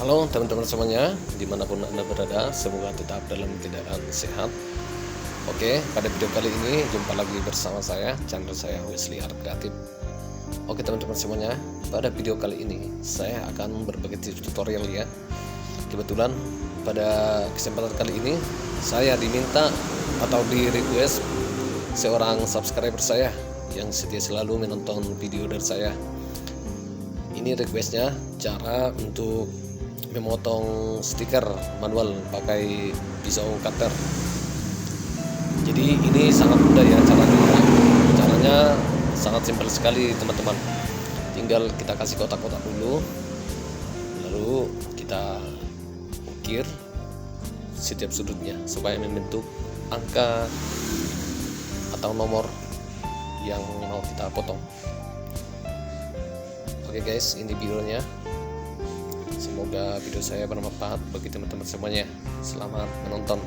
Halo teman-teman semuanya, dimanapun Anda berada, semoga tetap dalam keadaan sehat. Oke, pada video kali ini jumpa lagi bersama saya, channel saya Wesley Art Creative. Oke teman-teman semuanya, pada video kali ini saya akan berbagi tutorial ya. Kebetulan pada kesempatan kali ini saya diminta atau di request seorang subscriber saya yang setia selalu menonton video dari saya. Ini requestnya cara untuk memotong stiker manual pakai pisau cutter. Jadi ini sangat mudah ya caranya sangat simpel sekali teman-teman. Tinggal kita kasih kotak-kotak dulu, lalu kita ukir setiap sudutnya supaya membentuk angka atau nomor yang mau kita potong. Oke guys, ini videonya. Semoga video saya bermanfaat bagi teman-teman semuanya. Selamat menonton.